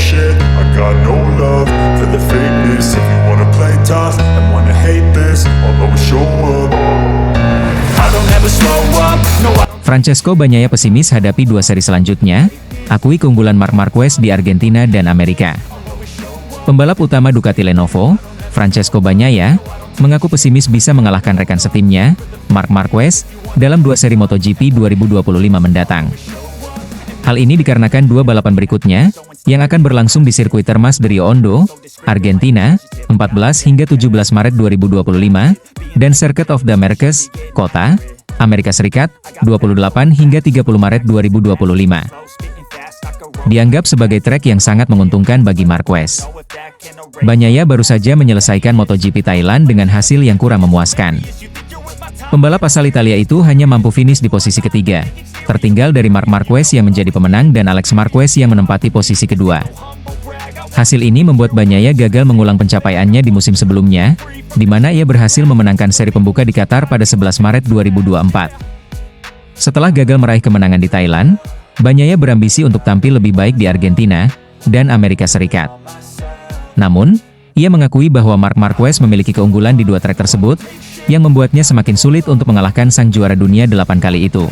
shit, I got no love for the fakeness. If you wanna play tough and wanna hate this, I'll always show up. I don't ever slow up, no I... Francesco Bagnaia pesimis hadapi dua seri selanjutnya, akui keunggulan Marc Marquez di Argentina dan Amerika. Pembalap utama Ducati Lenovo, Francesco Bagnaia, mengaku pesimis bisa mengalahkan rekan setimnya, Marc Marquez, dalam dua seri MotoGP 2025 mendatang. Hal ini dikarenakan dua balapan berikutnya, yang akan berlangsung di sirkuit Termas de Rio Hondo, Argentina, 14 hingga 17 Maret 2025, dan Circuit of the Americas, Kota, Amerika Serikat, 28 hingga 30 Maret 2025. Dianggap sebagai trek yang sangat menguntungkan bagi Marquez. Bagnaia baru saja menyelesaikan MotoGP Thailand dengan hasil yang kurang memuaskan. Pembalap asal Italia itu hanya mampu finish di posisi ketiga, tertinggal dari Marc Marquez yang menjadi pemenang dan Alex Marquez yang menempati posisi kedua. Hasil ini membuat Bagnaia gagal mengulang pencapaiannya di musim sebelumnya, di mana ia berhasil memenangkan seri pembuka di Qatar pada 11 Maret 2024. Setelah gagal meraih kemenangan di Thailand, Bagnaia berambisi untuk tampil lebih baik di Argentina dan Amerika Serikat. Namun, ia mengakui bahwa Marc Marquez memiliki keunggulan di dua trek tersebut, yang membuatnya semakin sulit untuk mengalahkan sang juara dunia 8 kali itu.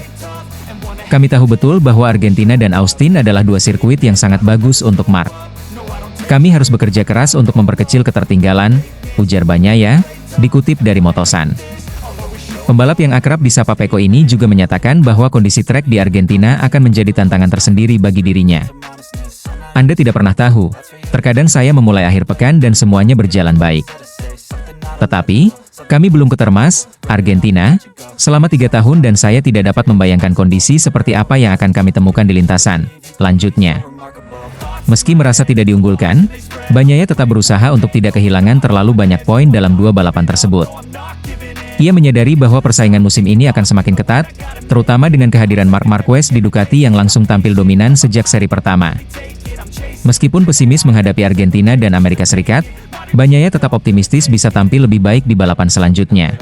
Kami tahu betul bahwa Argentina dan Austin adalah dua sirkuit yang sangat bagus untuk Marc. Kami harus bekerja keras untuk memperkecil ketertinggalan, ujar Bagnaia, dikutip dari Motosan. Pembalap yang akrab disapa Peko ini juga menyatakan bahwa kondisi trek di Argentina akan menjadi tantangan tersendiri bagi dirinya. Anda tidak pernah tahu, terkadang saya memulai akhir pekan dan semuanya berjalan baik. Tetapi, kami belum ke Termas, Argentina, selama 3 tahun dan saya tidak dapat membayangkan kondisi seperti apa yang akan kami temukan di lintasan, lanjutnya. Meski merasa tidak diunggulkan, Bagnaia tetap berusaha untuk tidak kehilangan terlalu banyak poin dalam dua balapan tersebut. Ia menyadari bahwa persaingan musim ini akan semakin ketat, terutama dengan kehadiran Marc Marquez di Ducati yang langsung tampil dominan sejak seri pertama. Meskipun pesimis menghadapi Argentina dan Amerika Serikat, Bagnaia tetap optimistis bisa tampil lebih baik di balapan selanjutnya.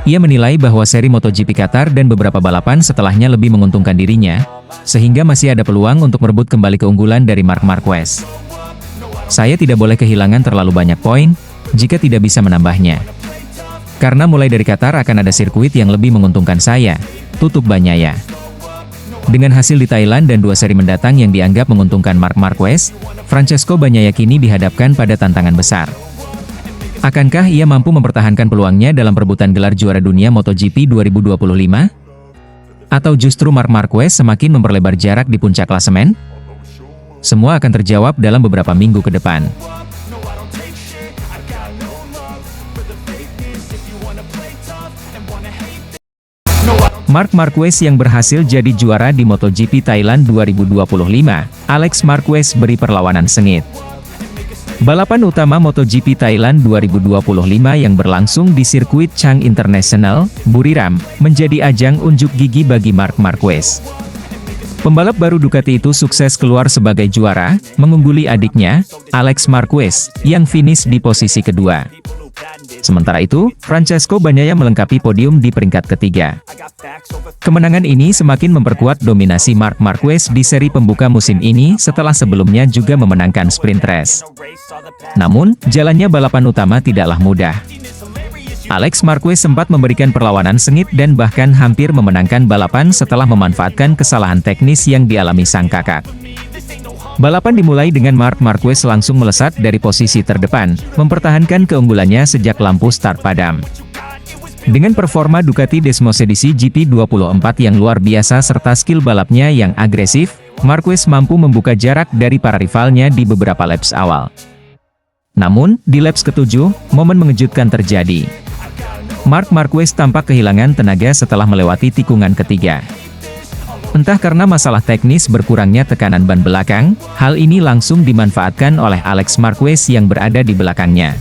Ia menilai bahwa seri MotoGP Qatar dan beberapa balapan setelahnya lebih menguntungkan dirinya, sehingga masih ada peluang untuk merebut kembali keunggulan dari Marc Marquez. Saya tidak boleh kehilangan terlalu banyak poin, jika tidak bisa menambahnya. Karena mulai dari Qatar akan ada sirkuit yang lebih menguntungkan saya, tutup Bagnaia. Dengan hasil di Thailand dan dua seri mendatang yang dianggap menguntungkan Marc Marquez, Francesco Bagnaia kini dihadapkan pada tantangan besar. Akankah ia mampu mempertahankan peluangnya dalam perebutan gelar juara dunia MotoGP 2025? Atau justru Marc Marquez semakin memperlebar jarak di puncak klasemen? Semua akan terjawab dalam beberapa minggu ke depan. Marc Marquez yang berhasil jadi juara di MotoGP Thailand 2025, Alex Marquez beri perlawanan sengit. Balapan utama MotoGP Thailand 2025 yang berlangsung di sirkuit Chang International, Buriram, menjadi ajang unjuk gigi bagi Marc Marquez. Pembalap baru Ducati itu sukses keluar sebagai juara, mengungguli adiknya, Alex Marquez, yang finish di posisi kedua. Sementara itu, Francesco Bagnaia melengkapi podium di peringkat ketiga. Kemenangan ini semakin memperkuat dominasi Marc Marquez di seri pembuka musim ini setelah sebelumnya juga memenangkan sprint race. Namun, jalannya balapan utama tidaklah mudah. Alex Marquez sempat memberikan perlawanan sengit dan bahkan hampir memenangkan balapan setelah memanfaatkan kesalahan teknis yang dialami sang kakak. Balapan dimulai dengan Marc Marquez langsung melesat dari posisi terdepan, mempertahankan keunggulannya sejak lampu start padam. Dengan performa Ducati Desmos edisi GP24 yang luar biasa serta skill balapnya yang agresif, Marquez mampu membuka jarak dari para rivalnya di beberapa laps awal. Namun, di laps ke-7, momen mengejutkan terjadi. Marc Marquez tampak kehilangan tenaga setelah melewati tikungan ketiga. Entah karena masalah teknis berkurangnya tekanan ban belakang, hal ini langsung dimanfaatkan oleh Alex Marquez yang berada di belakangnya.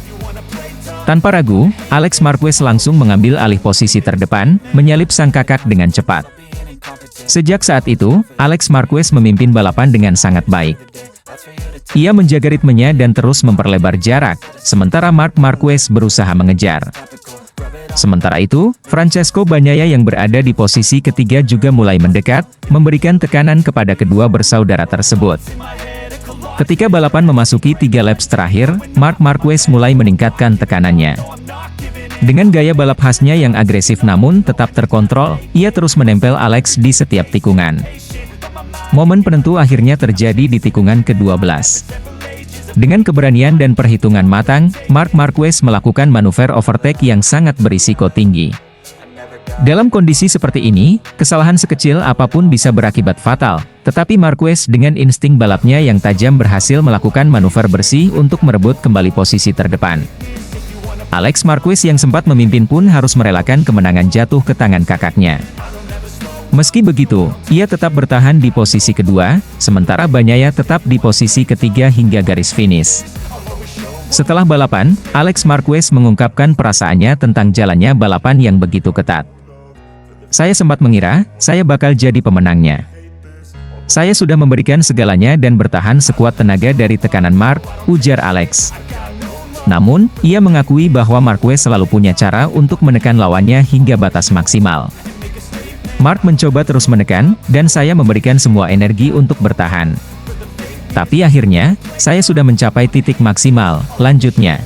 Tanpa ragu, Alex Marquez langsung mengambil alih posisi terdepan, menyalip sang kakak dengan cepat. Sejak saat itu, Alex Marquez memimpin balapan dengan sangat baik. Ia menjaga ritmenya dan terus memperlebar jarak, sementara Marc Marquez berusaha mengejar. Sementara itu, Francesco Bagnaia yang berada di posisi ketiga juga mulai mendekat, memberikan tekanan kepada kedua bersaudara tersebut. Ketika balapan memasuki 3 laps terakhir, Marc Marquez mulai meningkatkan tekanannya. Dengan gaya balap khasnya yang agresif namun tetap terkontrol, ia terus menempel Alex di setiap tikungan. Momen penentu akhirnya terjadi di tikungan ke-12. Dengan keberanian dan perhitungan matang, Marc Marquez melakukan manuver overtake yang sangat berisiko tinggi. Dalam kondisi seperti ini, kesalahan sekecil apapun bisa berakibat fatal, tetapi Marquez dengan insting balapnya yang tajam berhasil melakukan manuver bersih untuk merebut kembali posisi terdepan. Alex Marquez yang sempat memimpin pun harus merelakan kemenangan jatuh ke tangan kakaknya. Meski begitu, ia tetap bertahan di posisi kedua, sementara Bagnaia tetap di posisi ketiga hingga garis finish. Setelah balapan, Alex Marquez mengungkapkan perasaannya tentang jalannya balapan yang begitu ketat. Saya sempat mengira, saya bakal jadi pemenangnya. Saya sudah memberikan segalanya dan bertahan sekuat tenaga dari tekanan Marc, ujar Alex. Namun, ia mengakui bahwa Marquez selalu punya cara untuk menekan lawannya hingga batas maksimal. Marc mencoba terus menekan, dan saya memberikan semua energi untuk bertahan. Tapi akhirnya, saya sudah mencapai titik maksimal, lanjutnya.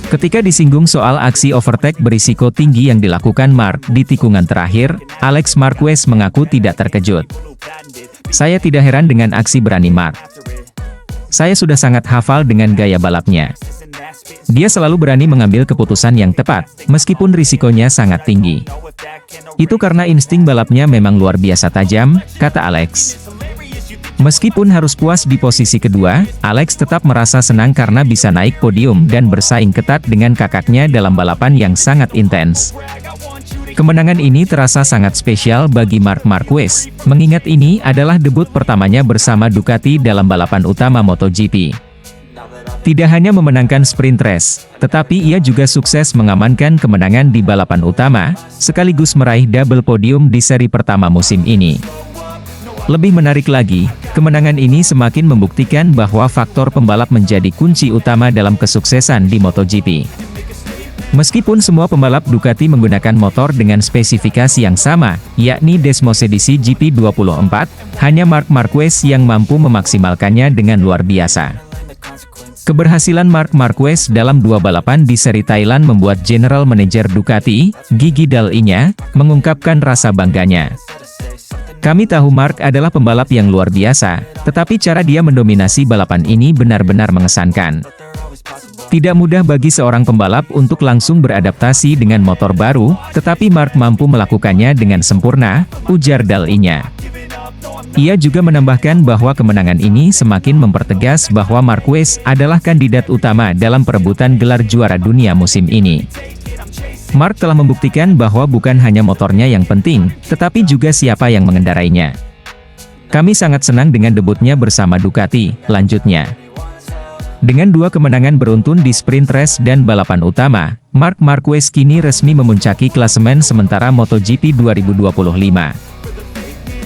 Ketika disinggung soal aksi overtake berisiko tinggi yang dilakukan Marc di tikungan terakhir, Alex Marquez mengaku tidak terkejut. Saya tidak heran dengan aksi berani Marc. Saya sudah sangat hafal dengan gaya balapnya. Dia selalu berani mengambil keputusan yang tepat, meskipun risikonya sangat tinggi. Itu karena insting balapnya memang luar biasa tajam, kata Alex. Meskipun harus puas di posisi kedua, Alex tetap merasa senang karena bisa naik podium dan bersaing ketat dengan kakaknya dalam balapan yang sangat intens. Kemenangan ini terasa sangat spesial bagi Marc Marquez, mengingat ini adalah debut pertamanya bersama Ducati dalam balapan utama MotoGP. Tidak hanya memenangkan sprint race, tetapi ia juga sukses mengamankan kemenangan di balapan utama, sekaligus meraih double podium di seri pertama musim ini. Lebih menarik lagi, kemenangan ini semakin membuktikan bahwa faktor pembalap menjadi kunci utama dalam kesuksesan di MotoGP. Meskipun semua pembalap Ducati menggunakan motor dengan spesifikasi yang sama, yakni Desmos edisi GP24, hanya Marc Marquez yang mampu memaksimalkannya dengan luar biasa. Keberhasilan Marc Marquez dalam 2 balapan di seri Thailand membuat General Manager Ducati, Gigi Dall'Igna, mengungkapkan rasa bangganya. Kami tahu Marc adalah pembalap yang luar biasa, tetapi cara dia mendominasi balapan ini benar-benar mengesankan. Tidak mudah bagi seorang pembalap untuk langsung beradaptasi dengan motor baru, tetapi Marc mampu melakukannya dengan sempurna, ujar Dall'Igna. Ia juga menambahkan bahwa kemenangan ini semakin mempertegas bahwa Marquez adalah kandidat utama dalam perebutan gelar juara dunia musim ini. Marc telah membuktikan bahwa bukan hanya motornya yang penting, tetapi juga siapa yang mengendarainya. Kami sangat senang dengan debutnya bersama Ducati, lanjutnya. Dengan 2 kemenangan beruntun di sprint race dan balapan utama, Marc Marquez kini resmi memuncaki klasemen sementara MotoGP 2025.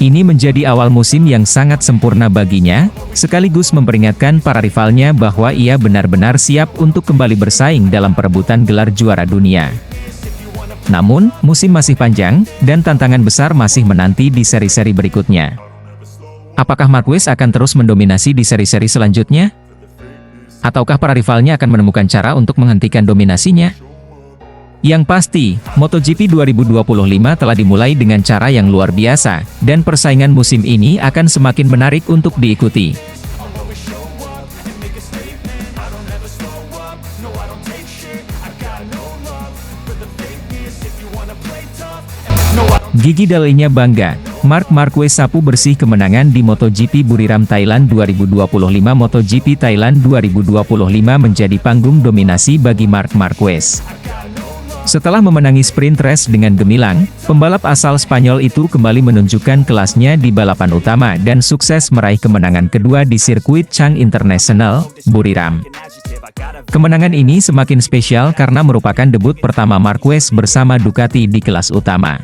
Ini menjadi awal musim yang sangat sempurna baginya, sekaligus memperingatkan para rivalnya bahwa ia benar-benar siap untuk kembali bersaing dalam perebutan gelar juara dunia. Namun, musim masih panjang, dan tantangan besar masih menanti di seri-seri berikutnya. Apakah Marquez akan terus mendominasi di seri-seri selanjutnya? Ataukah para rivalnya akan menemukan cara untuk menghentikan dominasinya? Yang pasti, MotoGP 2025 telah dimulai dengan cara yang luar biasa, dan persaingan musim ini akan semakin menarik untuk diikuti. Gigi Dall'Igna bangga, Marc Marquez sapu bersih kemenangan di MotoGP Buriram Thailand 2025. MotoGP Thailand 2025 menjadi panggung dominasi bagi Marc Marquez. Setelah memenangi sprint race dengan gemilang, pembalap asal Spanyol itu kembali menunjukkan kelasnya di balapan utama dan sukses meraih kemenangan kedua di sirkuit Chang International, Buriram. Kemenangan ini semakin spesial karena merupakan debut pertama Marquez bersama Ducati di kelas utama.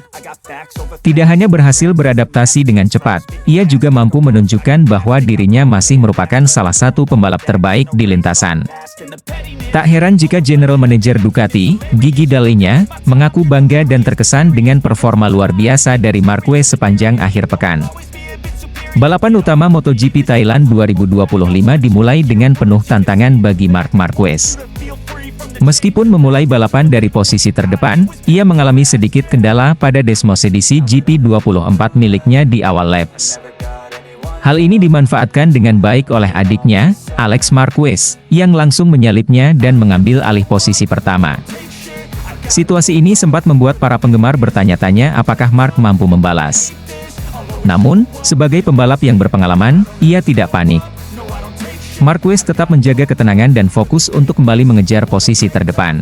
Tidak hanya berhasil beradaptasi dengan cepat, ia juga mampu menunjukkan bahwa dirinya masih merupakan salah satu pembalap terbaik di lintasan. Tak heran jika General Manager Ducati, Gigi Dall'Igna, mengaku bangga dan terkesan dengan performa luar biasa dari Marquez sepanjang akhir pekan. Balapan utama MotoGP Thailand 2025 dimulai dengan penuh tantangan bagi Marc Marquez. Meskipun memulai balapan dari posisi terdepan, ia mengalami sedikit kendala pada desmosedisi GP24 miliknya di awal laps. Hal ini dimanfaatkan dengan baik oleh adiknya, Alex Marquez, yang langsung menyalipnya dan mengambil alih posisi pertama. Situasi ini sempat membuat para penggemar bertanya-tanya apakah Marc mampu membalas. Namun, sebagai pembalap yang berpengalaman, ia tidak panik. Marquez tetap menjaga ketenangan dan fokus untuk kembali mengejar posisi terdepan.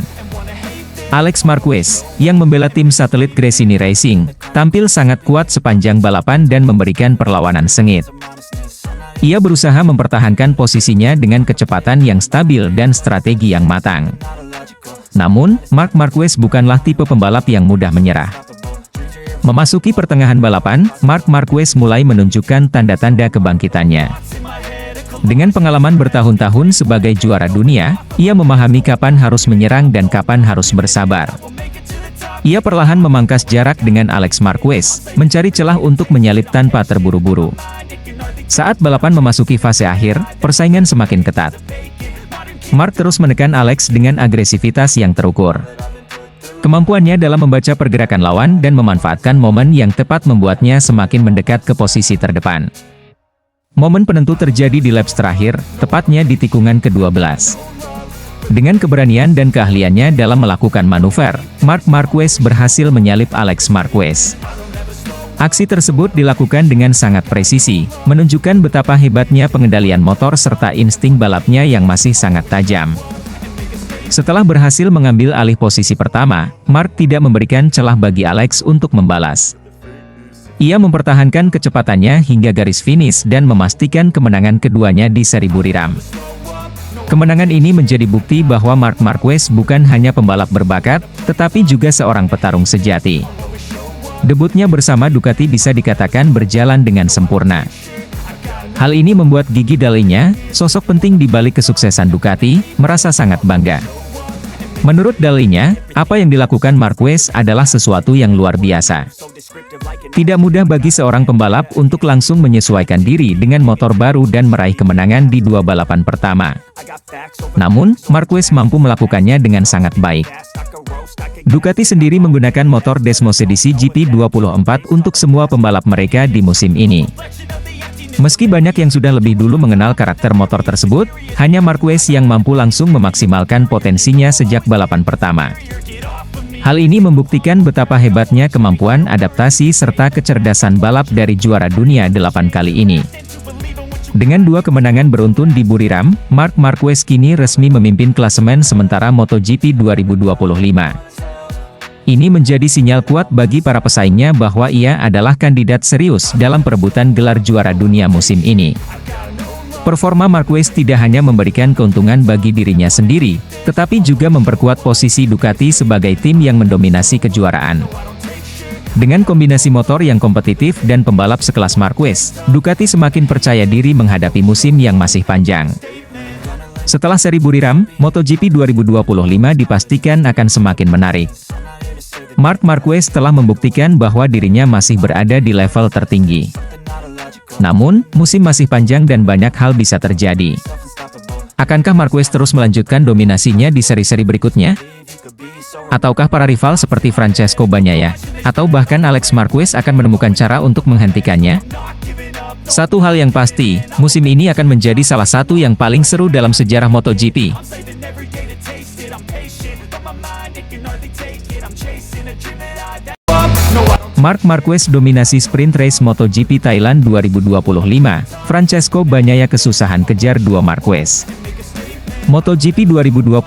Alex Marquez, yang membela tim satelit Gresini Racing, tampil sangat kuat sepanjang balapan dan memberikan perlawanan sengit. Ia berusaha mempertahankan posisinya dengan kecepatan yang stabil dan strategi yang matang. Namun, Marc Marquez bukanlah tipe pembalap yang mudah menyerah. Memasuki pertengahan balapan, Marc Marquez mulai menunjukkan tanda-tanda kebangkitannya. Dengan pengalaman bertahun-tahun sebagai juara dunia, ia memahami kapan harus menyerang dan kapan harus bersabar. Ia perlahan memangkas jarak dengan Alex Marquez, mencari celah untuk menyalip tanpa terburu-buru. Saat balapan memasuki fase akhir, persaingan semakin ketat. Marc terus menekan Alex dengan agresivitas yang terukur. Kemampuannya dalam membaca pergerakan lawan dan memanfaatkan momen yang tepat membuatnya semakin mendekat ke posisi terdepan. Momen penentu terjadi di laps terakhir, tepatnya di tikungan ke-12. Dengan keberanian dan keahliannya dalam melakukan manuver, Marc Marquez berhasil menyalip Alex Marquez. Aksi tersebut dilakukan dengan sangat presisi, menunjukkan betapa hebatnya pengendalian motor serta insting balapnya yang masih sangat tajam. Setelah berhasil mengambil alih posisi pertama, Marc tidak memberikan celah bagi Alex untuk membalas. Ia mempertahankan kecepatannya hingga garis finish dan memastikan kemenangan keduanya di seri Buriram. Kemenangan ini menjadi bukti bahwa Marc Marquez bukan hanya pembalap berbakat, tetapi juga seorang petarung sejati. Debutnya bersama Ducati bisa dikatakan berjalan dengan sempurna. Hal ini membuat Gigi Dall'Igna, sosok penting di balik kesuksesan Ducati, merasa sangat bangga. Menurut Dall'Igna, apa yang dilakukan Marquez adalah sesuatu yang luar biasa. Tidak mudah bagi seorang pembalap untuk langsung menyesuaikan diri dengan motor baru dan meraih kemenangan di dua balapan pertama. Namun, Marquez mampu melakukannya dengan sangat baik. Ducati sendiri menggunakan motor desmosedisi GP24 untuk semua pembalap mereka di musim ini. Meski banyak yang sudah lebih dulu mengenal karakter motor tersebut, hanya Marquez yang mampu langsung memaksimalkan potensinya sejak balapan pertama. Hal ini membuktikan betapa hebatnya kemampuan adaptasi serta kecerdasan balap dari juara dunia 8 kali ini. Dengan 2 kemenangan beruntun di Buriram, Marc Marquez kini resmi memimpin klasemen sementara MotoGP 2025. Ini menjadi sinyal kuat bagi para pesaingnya bahwa ia adalah kandidat serius dalam perebutan gelar juara dunia musim ini. Performa Marquez tidak hanya memberikan keuntungan bagi dirinya sendiri, tetapi juga memperkuat posisi Ducati sebagai tim yang mendominasi kejuaraan. Dengan kombinasi motor yang kompetitif dan pembalap sekelas Marquez, Ducati semakin percaya diri menghadapi musim yang masih panjang. Setelah seri Buriram, MotoGP 2025 dipastikan akan semakin menarik. Marc Marquez telah membuktikan bahwa dirinya masih berada di level tertinggi. Namun, musim masih panjang dan banyak hal bisa terjadi. Akankah Marquez terus melanjutkan dominasinya di seri-seri berikutnya? Ataukah para rival seperti Francesco Bagnaia, atau bahkan Alex Marquez akan menemukan cara untuk menghentikannya? Satu hal yang pasti, musim ini akan menjadi salah satu yang paling seru dalam sejarah MotoGP. Marc Marquez dominasi sprint race MotoGP Thailand 2025, Francesco Bagnaia kesusahan kejar 2 Marquez. MotoGP 2025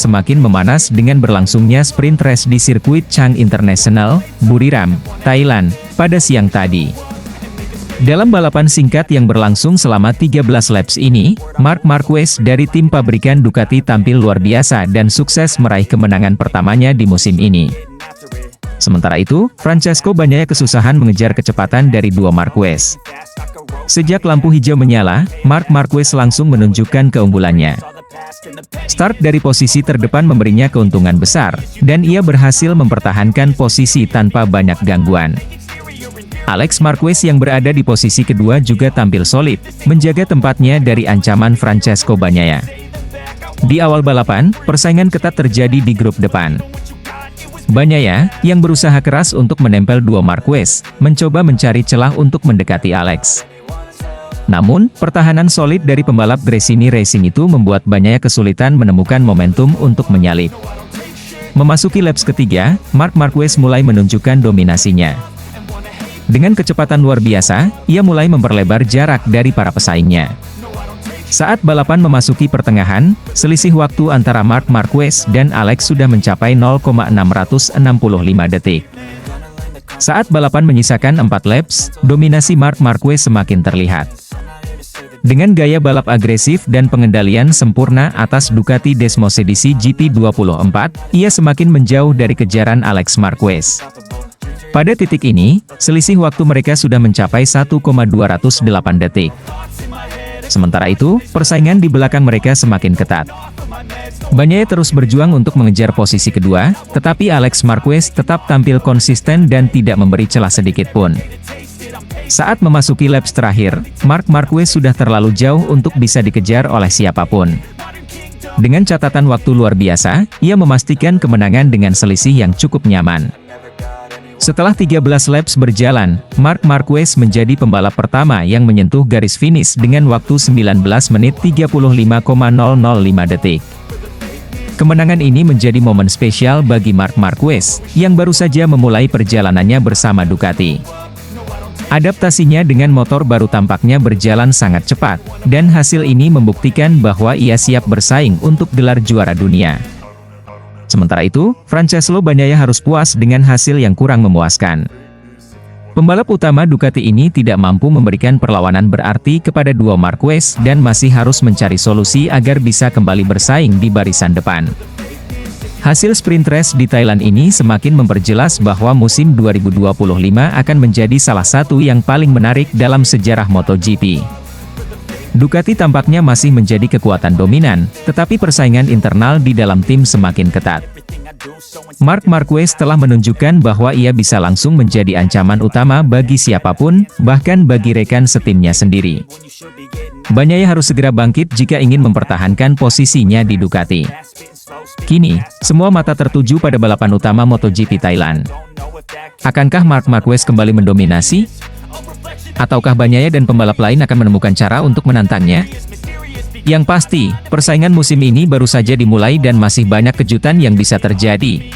semakin memanas dengan berlangsungnya sprint race di sirkuit Chang International, Buriram, Thailand, pada siang tadi. Dalam balapan singkat yang berlangsung selama 13 laps ini, Marc Marquez dari tim pabrikan Ducati tampil luar biasa dan sukses meraih kemenangan pertamanya di musim ini. Sementara itu, Francesco Bagnaia kesusahan mengejar kecepatan dari 2 Marquez. Sejak lampu hijau menyala, Marc Marquez langsung menunjukkan keunggulannya. Start dari posisi terdepan memberinya keuntungan besar, dan ia berhasil mempertahankan posisi tanpa banyak gangguan. Alex Marquez yang berada di posisi kedua juga tampil solid, menjaga tempatnya dari ancaman Francesco Bagnaia. Di awal balapan, persaingan ketat terjadi di grup depan. Bagnaia, yang berusaha keras untuk menempel duo Marquez, mencoba mencari celah untuk mendekati Alex. Namun, pertahanan solid dari pembalap Gresini Racing itu membuat Bagnaia kesulitan menemukan momentum untuk menyalip. Memasuki laps ketiga, Marc Marquez mulai menunjukkan dominasinya. Dengan kecepatan luar biasa, ia mulai memperlebar jarak dari para pesaingnya. Saat balapan memasuki pertengahan, selisih waktu antara Marc Marquez dan Alex sudah mencapai 0,665 detik. Saat balapan menyisakan 4 laps, dominasi Marc Marquez semakin terlihat. Dengan gaya balap agresif dan pengendalian sempurna atas Ducati Desmosedici GP24, ia semakin menjauh dari kejaran Alex Marquez. Pada titik ini, selisih waktu mereka sudah mencapai 1,208 detik. Sementara itu, persaingan di belakang mereka semakin ketat. Bagnaia terus berjuang untuk mengejar posisi kedua, tetapi Alex Marquez tetap tampil konsisten dan tidak memberi celah sedikit pun. Saat memasuki laps terakhir, Marc Marquez sudah terlalu jauh untuk bisa dikejar oleh siapapun. Dengan catatan waktu luar biasa, ia memastikan kemenangan dengan selisih yang cukup nyaman. Setelah 13 laps berjalan, Marc Marquez menjadi pembalap pertama yang menyentuh garis finish dengan waktu 19 menit 35,005 detik. Kemenangan ini menjadi momen spesial bagi Marc Marquez, yang baru saja memulai perjalanannya bersama Ducati. Adaptasinya dengan motor baru tampaknya berjalan sangat cepat, dan hasil ini membuktikan bahwa ia siap bersaing untuk gelar juara dunia. Sementara itu, Francesco Bagnaia harus puas dengan hasil yang kurang memuaskan. Pembalap utama Ducati ini tidak mampu memberikan perlawanan berarti kepada duo Marquez dan masih harus mencari solusi agar bisa kembali bersaing di barisan depan. Hasil sprint race di Thailand ini semakin memperjelas bahwa musim 2025 akan menjadi salah satu yang paling menarik dalam sejarah MotoGP. Ducati tampaknya masih menjadi kekuatan dominan, tetapi persaingan internal di dalam tim semakin ketat. Marc Marquez telah menunjukkan bahwa ia bisa langsung menjadi ancaman utama bagi siapapun, bahkan bagi rekan setimnya sendiri. Bagnaia harus segera bangkit jika ingin mempertahankan posisinya di Ducati. Kini, semua mata tertuju pada balapan utama MotoGP Thailand. Akankah Marc Marquez kembali mendominasi? Ataukah Bagnaia dan pembalap lain akan menemukan cara untuk menantangnya? Yang pasti, persaingan musim ini baru saja dimulai dan masih banyak kejutan yang bisa terjadi.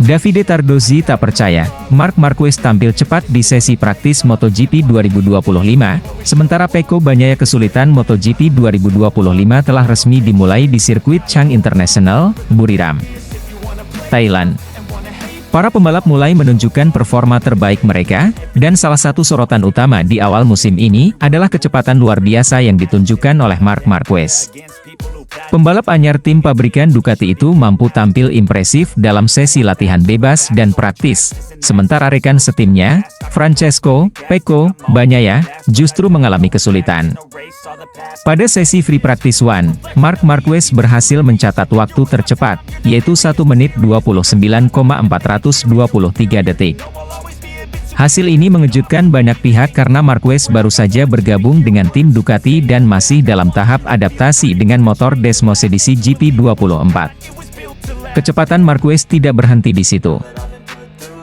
Davide Tardozzi tak percaya, Marc Marquez tampil cepat di sesi praktis MotoGP 2025, sementara Pecco Bagnaia kesulitan MotoGP 2025 telah resmi dimulai di sirkuit Chang International, Buriram, Thailand. Para pembalap mulai menunjukkan performa terbaik mereka, dan salah satu sorotan utama di awal musim ini adalah kecepatan luar biasa yang ditunjukkan oleh Marc Marquez. Pembalap anyar tim pabrikan Ducati itu mampu tampil impresif dalam sesi latihan bebas dan praktis, sementara rekan setimnya, Francesco Pecco Bagnaia, justru mengalami kesulitan. Pada sesi free practice 1, Marc Marquez berhasil mencatat waktu tercepat, yaitu 1 menit 29,423 detik. Hasil ini mengejutkan banyak pihak karena Marquez baru saja bergabung dengan tim Ducati dan masih dalam tahap adaptasi dengan motor Desmosedici GP24. Kecepatan Marquez tidak berhenti di situ.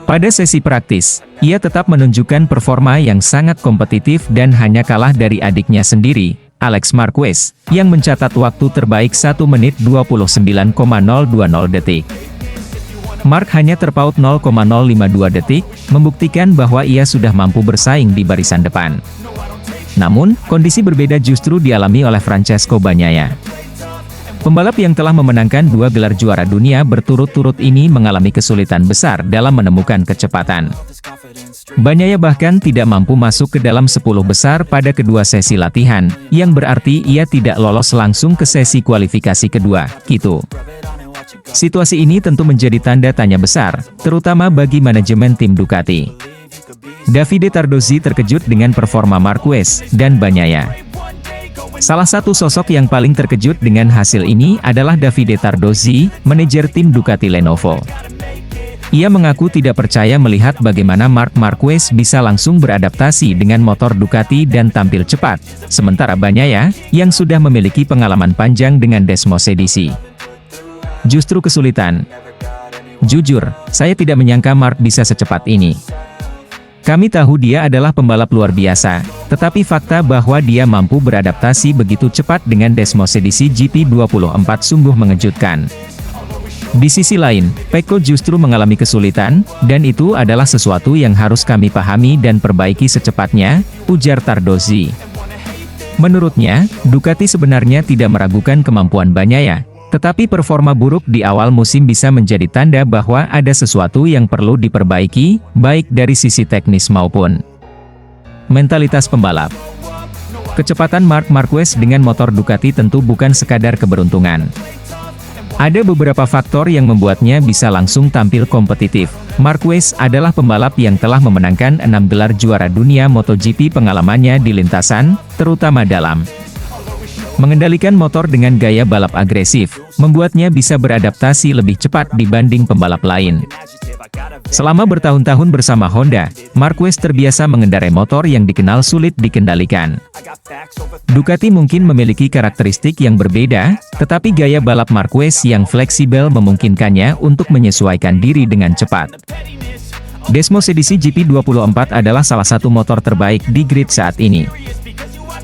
Pada sesi praktis, ia tetap menunjukkan performa yang sangat kompetitif dan hanya kalah dari adiknya sendiri, Alex Marquez, yang mencatat waktu terbaik 1 menit 29,020 detik. Marc hanya terpaut 0,052 detik, membuktikan bahwa ia sudah mampu bersaing di barisan depan. Namun, kondisi berbeda justru dialami oleh Francesco Bagnaia. Pembalap yang telah memenangkan 2 gelar juara dunia berturut-turut ini mengalami kesulitan besar dalam menemukan kecepatan. Bagnaia bahkan tidak mampu masuk ke dalam 10 besar pada kedua sesi latihan, yang berarti ia tidak lolos langsung ke sesi kualifikasi kedua, gitu. Situasi ini tentu menjadi tanda tanya besar, terutama bagi manajemen tim Ducati. Davide Tardozzi terkejut dengan performa Marquez dan Bagnaia. Salah satu sosok yang paling terkejut dengan hasil ini adalah Davide Tardozzi, manajer tim Ducati Lenovo. Ia mengaku tidak percaya melihat bagaimana Marc Marquez bisa langsung beradaptasi dengan motor Ducati dan tampil cepat, sementara Bagnaia, yang sudah memiliki pengalaman panjang dengan Desmos edisi, justru kesulitan. Jujur, saya tidak menyangka Marc bisa secepat ini. Kami tahu dia adalah pembalap luar biasa, tetapi fakta bahwa dia mampu beradaptasi begitu cepat dengan Desmos edisi GP24 sungguh mengejutkan. Di sisi lain, Pecco justru mengalami kesulitan, dan itu adalah sesuatu yang harus kami pahami dan perbaiki secepatnya, ujar Tardozzi. Menurutnya, Ducati sebenarnya tidak meragukan kemampuan Bagnaia, tetapi performa buruk di awal musim bisa menjadi tanda bahwa ada sesuatu yang perlu diperbaiki, baik dari sisi teknis maupun mentalitas pembalap. Kecepatan Marc Marquez dengan motor Ducati tentu bukan sekadar keberuntungan. Ada beberapa faktor yang membuatnya bisa langsung tampil kompetitif. Marquez adalah pembalap yang telah memenangkan 6 gelar juara dunia MotoGP. Pengalamannya di lintasan, terutama dalam mengendalikan motor dengan gaya balap agresif, membuatnya bisa beradaptasi lebih cepat dibanding pembalap lain. Selama bertahun-tahun bersama Honda, Marquez terbiasa mengendarai motor yang dikenal sulit dikendalikan. Ducati mungkin memiliki karakteristik yang berbeda, tetapi gaya balap Marquez yang fleksibel memungkinkannya untuk menyesuaikan diri dengan cepat. Desmos edisi GP24 adalah salah satu motor terbaik di grid saat ini.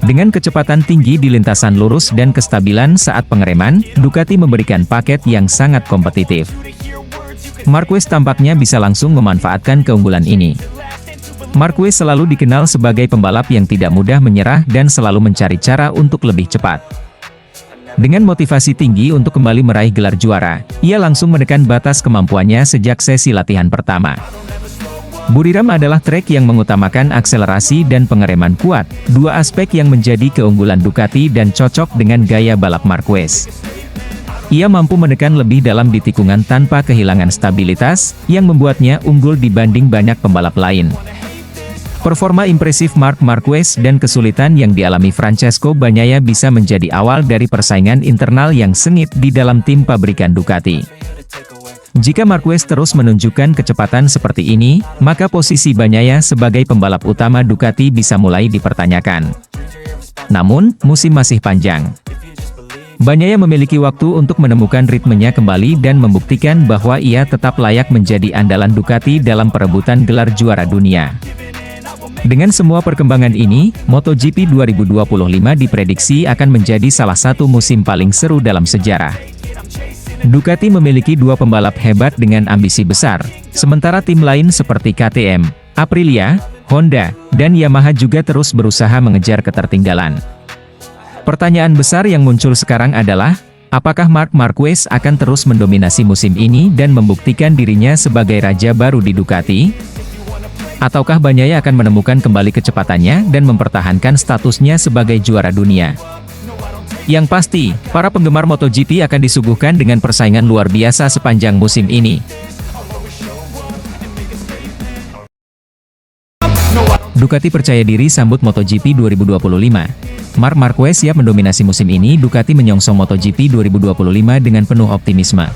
Dengan kecepatan tinggi di lintasan lurus dan kestabilan saat pengereman, Ducati memberikan paket yang sangat kompetitif. Marquez tampaknya bisa langsung memanfaatkan keunggulan ini. Marquez selalu dikenal sebagai pembalap yang tidak mudah menyerah dan selalu mencari cara untuk lebih cepat. Dengan motivasi tinggi untuk kembali meraih gelar juara, ia langsung menekan batas kemampuannya sejak sesi latihan pertama. Buriram adalah trek yang mengutamakan akselerasi dan pengereman kuat, dua aspek yang menjadi keunggulan Ducati dan cocok dengan gaya balap Marquez. Ia mampu menekan lebih dalam di tikungan tanpa kehilangan stabilitas, yang membuatnya unggul dibanding banyak pembalap lain. Performa impresif Marc Marquez dan kesulitan yang dialami Francesco Bagnaia bisa menjadi awal dari persaingan internal yang sengit di dalam tim pabrikan Ducati. Jika Marquez terus menunjukkan kecepatan seperti ini, maka posisi Bagnaia sebagai pembalap utama Ducati bisa mulai dipertanyakan. Namun, musim masih panjang. Bagnaia memiliki waktu untuk menemukan ritmenya kembali dan membuktikan bahwa ia tetap layak menjadi andalan Ducati dalam perebutan gelar juara dunia. Dengan semua perkembangan ini, MotoGP 2025 diprediksi akan menjadi salah satu musim paling seru dalam sejarah. Ducati memiliki dua pembalap hebat dengan ambisi besar, sementara tim lain seperti KTM, Aprilia, Honda, dan Yamaha juga terus berusaha mengejar ketertinggalan. Pertanyaan besar yang muncul sekarang adalah, apakah Marc Marquez akan terus mendominasi musim ini dan membuktikan dirinya sebagai raja baru di Ducati? Ataukah Bagnaia akan menemukan kembali kecepatannya dan mempertahankan statusnya sebagai juara dunia? Yang pasti, para penggemar MotoGP akan disuguhkan dengan persaingan luar biasa sepanjang musim ini. Ducati percaya diri sambut MotoGP 2025. Marc Marquez siap mendominasi musim ini. Ducati menyongsong MotoGP 2025 dengan penuh optimisme.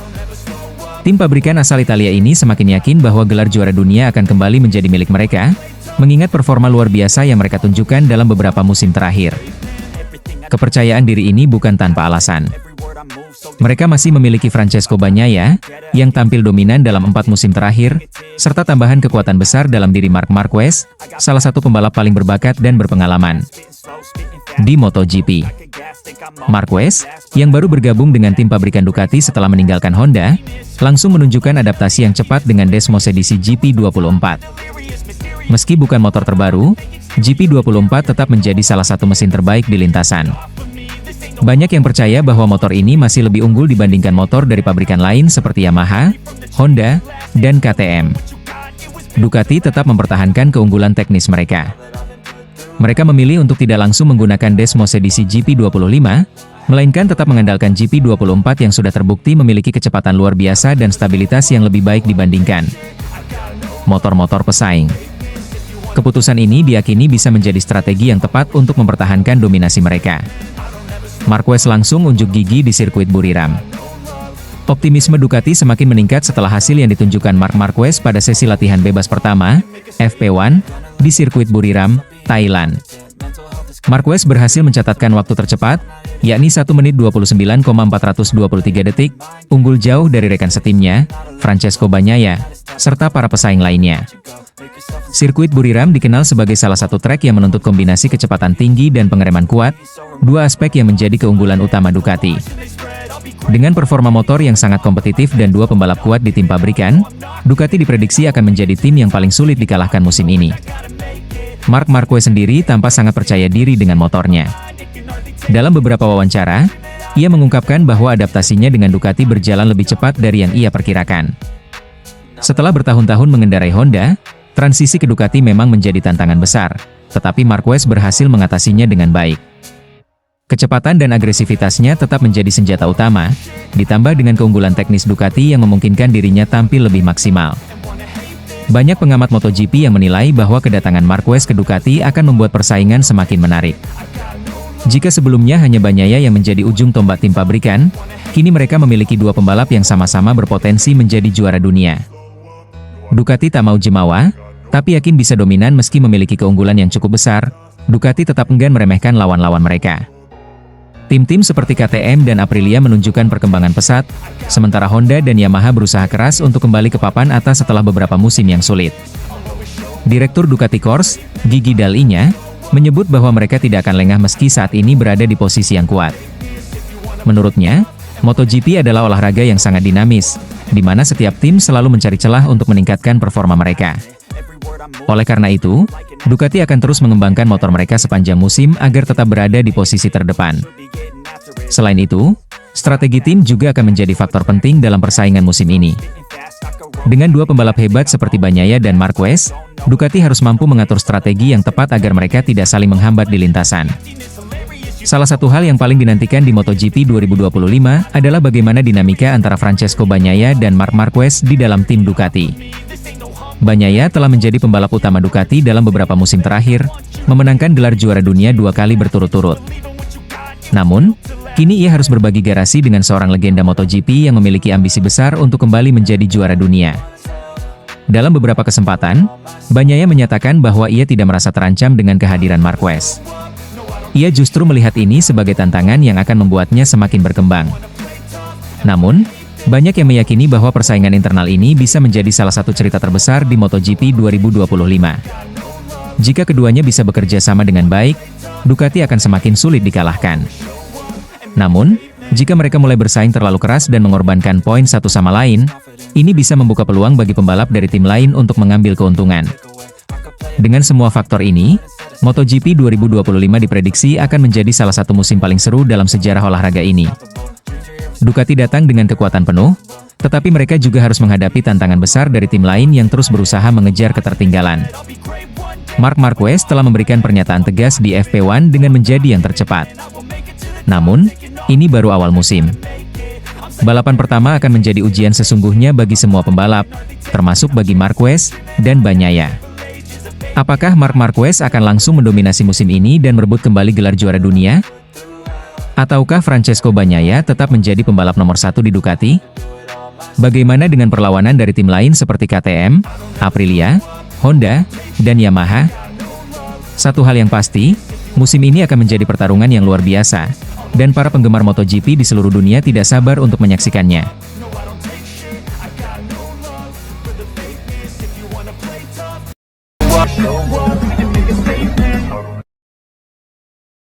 Tim pabrikan asal Italia ini semakin yakin bahwa gelar juara dunia akan kembali menjadi milik mereka, mengingat performa luar biasa yang mereka tunjukkan dalam beberapa musim terakhir. Kepercayaan diri ini bukan tanpa alasan. Mereka masih memiliki Francesco Bagnaia, yang tampil dominan dalam 4 musim terakhir, serta tambahan kekuatan besar dalam diri Marc Marquez, salah satu pembalap paling berbakat dan berpengalaman di MotoGP. Marquez, yang baru bergabung dengan tim pabrikan Ducati setelah meninggalkan Honda, langsung menunjukkan adaptasi yang cepat dengan Desmos edisi GP24. Meski bukan motor terbaru, GP24 tetap menjadi salah satu mesin terbaik di lintasan. Banyak yang percaya bahwa motor ini masih lebih unggul dibandingkan motor dari pabrikan lain seperti Yamaha, Honda, dan KTM. Ducati tetap mempertahankan keunggulan teknis mereka. Mereka memilih untuk tidak langsung menggunakan Desmos edisi GP25, melainkan tetap mengandalkan GP24 yang sudah terbukti memiliki kecepatan luar biasa dan stabilitas yang lebih baik dibandingkan motor-motor pesaing. Keputusan ini diyakini bisa menjadi strategi yang tepat untuk mempertahankan dominasi mereka. Marquez langsung unjuk gigi di sirkuit Buriram. Optimisme Ducati semakin meningkat setelah hasil yang ditunjukkan Marc Marquez pada sesi latihan bebas pertama, FP1, di sirkuit Buriram, Thailand. Marquez berhasil mencatatkan waktu tercepat, yakni 1 menit 29,423 detik, unggul jauh dari rekan setimnya, Francesco Bagnaia, serta para pesaing lainnya. Sirkuit Buriram dikenal sebagai salah satu trek yang menuntut kombinasi kecepatan tinggi dan pengereman kuat, dua aspek yang menjadi keunggulan utama Ducati. Dengan performa motor yang sangat kompetitif dan dua pembalap kuat di tim pabrikan, Ducati diprediksi akan menjadi tim yang paling sulit dikalahkan musim ini. Marc Marquez sendiri tampak sangat percaya diri dengan motornya. Dalam beberapa wawancara, ia mengungkapkan bahwa adaptasinya dengan Ducati berjalan lebih cepat dari yang ia perkirakan. Setelah bertahun-tahun mengendarai Honda, transisi ke Ducati memang menjadi tantangan besar, tetapi Marquez berhasil mengatasinya dengan baik. Kecepatan dan agresivitasnya tetap menjadi senjata utama, ditambah dengan keunggulan teknis Ducati yang memungkinkan dirinya tampil lebih maksimal. Banyak pengamat MotoGP yang menilai bahwa kedatangan Marquez ke Ducati akan membuat persaingan semakin menarik. Jika sebelumnya hanya Bagnaia yang menjadi ujung tombak tim pabrikan, kini mereka memiliki dua pembalap yang sama-sama berpotensi menjadi juara dunia. Ducati tak mau jemawa, tapi yakin bisa dominan meski memiliki keunggulan yang cukup besar. Ducati tetap enggan meremehkan lawan-lawan mereka. Tim-tim seperti KTM dan Aprilia menunjukkan perkembangan pesat, sementara Honda dan Yamaha berusaha keras untuk kembali ke papan atas setelah beberapa musim yang sulit. Direktur Ducati Corse, Gigi Dall'Igna, menyebut bahwa mereka tidak akan lengah meski saat ini berada di posisi yang kuat. Menurutnya, MotoGP adalah olahraga yang sangat dinamis, di mana setiap tim selalu mencari celah untuk meningkatkan performa mereka. Oleh karena itu, Ducati akan terus mengembangkan motor mereka sepanjang musim agar tetap berada di posisi terdepan. Selain itu, strategi tim juga akan menjadi faktor penting dalam persaingan musim ini. Dengan dua pembalap hebat seperti Bagnaia dan Marquez, Ducati harus mampu mengatur strategi yang tepat agar mereka tidak saling menghambat di lintasan. Salah satu hal yang paling dinantikan di MotoGP 2025 adalah bagaimana dinamika antara Francesco Bagnaia dan Marc Marquez di dalam tim Ducati. Bagnaia telah menjadi pembalap utama Ducati dalam beberapa musim terakhir, memenangkan gelar juara dunia 2 kali berturut-turut. Namun, kini ia harus berbagi garasi dengan seorang legenda MotoGP yang memiliki ambisi besar untuk kembali menjadi juara dunia. Dalam beberapa kesempatan, Bagnaia menyatakan bahwa ia tidak merasa terancam dengan kehadiran Marquez. Ia justru melihat ini sebagai tantangan yang akan membuatnya semakin berkembang. Namun, banyak yang meyakini bahwa persaingan internal ini bisa menjadi salah satu cerita terbesar di MotoGP 2025. Jika keduanya bisa bekerja sama dengan baik, Ducati akan semakin sulit dikalahkan. Namun, jika mereka mulai bersaing terlalu keras dan mengorbankan poin satu sama lain, ini bisa membuka peluang bagi pembalap dari tim lain untuk mengambil keuntungan. Dengan semua faktor ini, MotoGP 2025 diprediksi akan menjadi salah satu musim paling seru dalam sejarah olahraga ini. Ducati datang dengan kekuatan penuh, tetapi mereka juga harus menghadapi tantangan besar dari tim lain yang terus berusaha mengejar ketertinggalan. Marc Marquez telah memberikan pernyataan tegas di FP1 dengan menjadi yang tercepat. Namun, ini baru awal musim. Balapan pertama akan menjadi ujian sesungguhnya bagi semua pembalap, termasuk bagi Marquez dan Bagnaia. Apakah Marc Marquez akan langsung mendominasi musim ini dan merebut kembali gelar juara dunia? Ataukah Francesco Bagnaia tetap menjadi pembalap nomor 1 di Ducati? Bagaimana dengan perlawanan dari tim lain seperti KTM, Aprilia, Honda, dan Yamaha? Satu hal yang pasti, musim ini akan menjadi pertarungan yang luar biasa, dan para penggemar MotoGP di seluruh dunia tidak sabar untuk menyaksikannya. No one